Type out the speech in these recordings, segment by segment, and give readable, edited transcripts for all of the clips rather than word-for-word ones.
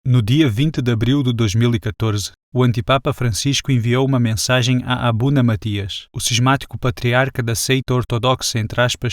No dia 20 de abril de 2014, o antipapa Francisco enviou uma mensagem a Abuna Matias, o cismático patriarca da seita ortodoxa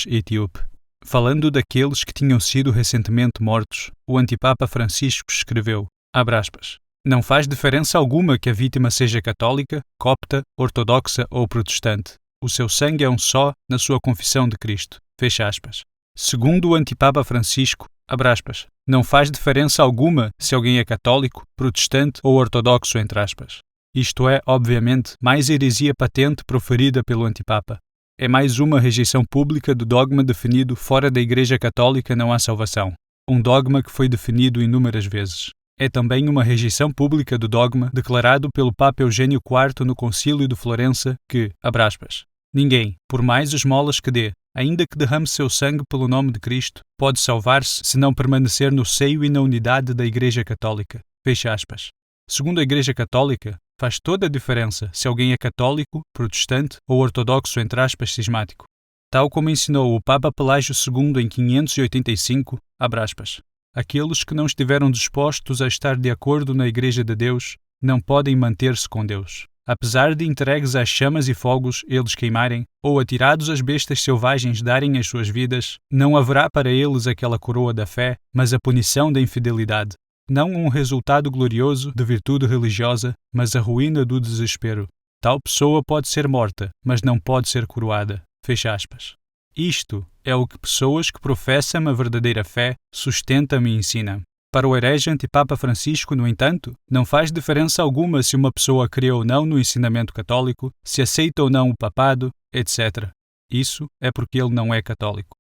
etíope. Falando daqueles que tinham sido recentemente mortos, o antipapa Francisco escreveu, abre aspas, não faz diferença alguma que a vítima seja católica, copta, ortodoxa ou protestante. O seu sangue é um só na sua confissão de Cristo. Fecha aspas. Segundo o antipapa Francisco, abre aspas, não faz diferença alguma se alguém é católico, protestante ou ortodoxo, entre aspas. Isto é, obviamente, mais heresia patente proferida pelo antipapa. É mais uma rejeição pública do dogma definido fora da Igreja Católica não há salvação. Um dogma que foi definido inúmeras vezes. É também uma rejeição pública do dogma declarado pelo Papa Eugênio IV no Concílio de Florença que, abre aspas, ninguém, por mais esmolas que dê, ainda que derrame seu sangue pelo nome de Cristo, pode salvar-se se não permanecer no seio e na unidade da Igreja Católica. Fecha aspas. Segundo a Igreja Católica, faz toda a diferença se alguém é católico, protestante ou ortodoxo, entre aspas, cismático. Tal como ensinou o Papa Pelágio II em 585, abre aspas, aqueles que não estiveram dispostos a estar de acordo na Igreja de Deus não podem manter-se com Deus. Apesar de entregues às chamas e fogos eles queimarem, ou atirados às bestas selvagens darem as suas vidas, não haverá para eles aquela coroa da fé, mas a punição da infidelidade. Não um resultado glorioso de virtude religiosa, mas a ruína do desespero. Tal pessoa pode ser morta, mas não pode ser coroada. Fecha aspas. Isto é o que pessoas que professam a verdadeira fé sustentam e ensinam. Para o herege antipapa Francisco, no entanto, não faz diferença alguma se uma pessoa crê ou não no ensinamento católico, se aceita ou não o papado, etc. Isso é porque ele não é católico.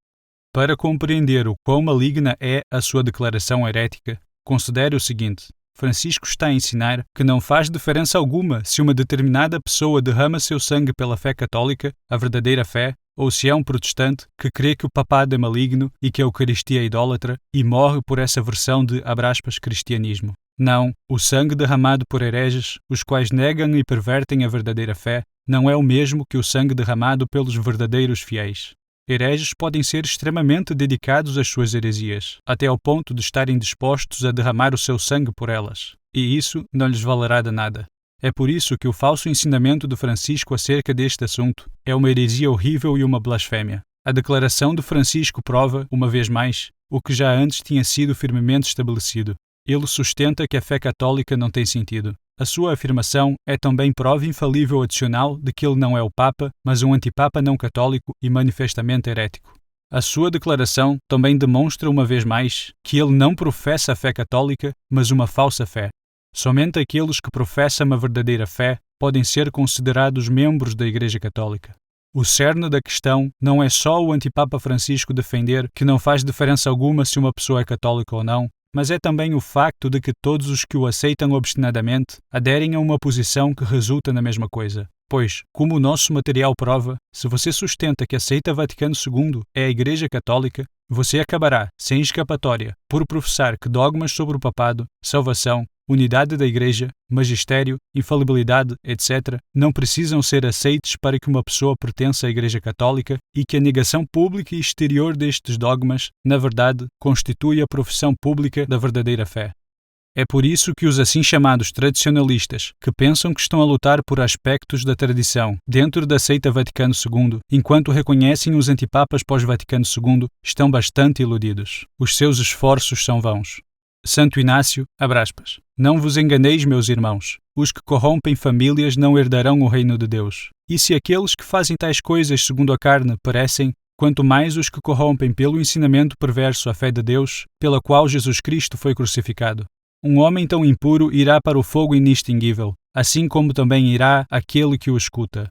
Para compreender o quão maligna é a sua declaração herética, considere o seguinte. Francisco está a ensinar que não faz diferença alguma se uma determinada pessoa derrama seu sangue pela fé católica, a verdadeira fé, ou se é um protestante que crê que o papado é maligno e que a Eucaristia é idólatra e morre por essa versão de, abre aspas, cristianismo. Não, o sangue derramado por hereges, os quais negam e pervertem a verdadeira fé, não é o mesmo que o sangue derramado pelos verdadeiros fiéis. Hereges podem ser extremamente dedicados às suas heresias, até ao ponto de estarem dispostos a derramar o seu sangue por elas, e isso não lhes valerá de nada. É por isso que o falso ensinamento de Francisco acerca deste assunto é uma heresia horrível e uma blasfémia. A declaração de Francisco prova, uma vez mais, o que já antes tinha sido firmemente estabelecido. Ele sustenta que a fé católica não tem sentido. A sua afirmação é também prova infalível adicional de que ele não é o Papa, mas um antipapa não católico e manifestamente herético. A sua declaração também demonstra uma vez mais que ele não professa a fé católica, mas uma falsa fé. Somente aqueles que professam a verdadeira fé podem ser considerados membros da Igreja Católica. O cerne da questão não é só o antipapa Francisco defender que não faz diferença alguma se uma pessoa é católica ou não, mas é também o facto de que todos os que o aceitam obstinadamente aderem a uma posição que resulta na mesma coisa. Pois, como o nosso material prova, se você sustenta que a seita Vaticano II é a Igreja Católica, você acabará, sem escapatória, por professar que dogmas sobre o papado, salvação, unidade da Igreja, magistério, infalibilidade, etc., não precisam ser aceites para que uma pessoa pertença à Igreja Católica e que a negação pública e exterior destes dogmas, na verdade, constitui a profissão pública da verdadeira fé. É por isso que os assim chamados tradicionalistas, que pensam que estão a lutar por aspectos da tradição dentro da seita Vaticano II, enquanto reconhecem os antipapas pós-Vaticano II, estão bastante iludidos. Os seus esforços são vãos. Santo Inácio, abre aspas, não vos enganeis, meus irmãos, os que corrompem famílias não herdarão o reino de Deus. E se aqueles que fazem tais coisas segundo a carne perecem, quanto mais os que corrompem pelo ensinamento perverso a fé de Deus, pela qual Jesus Cristo foi crucificado. Um homem tão impuro irá para o fogo inextinguível, assim como também irá aquele que o escuta.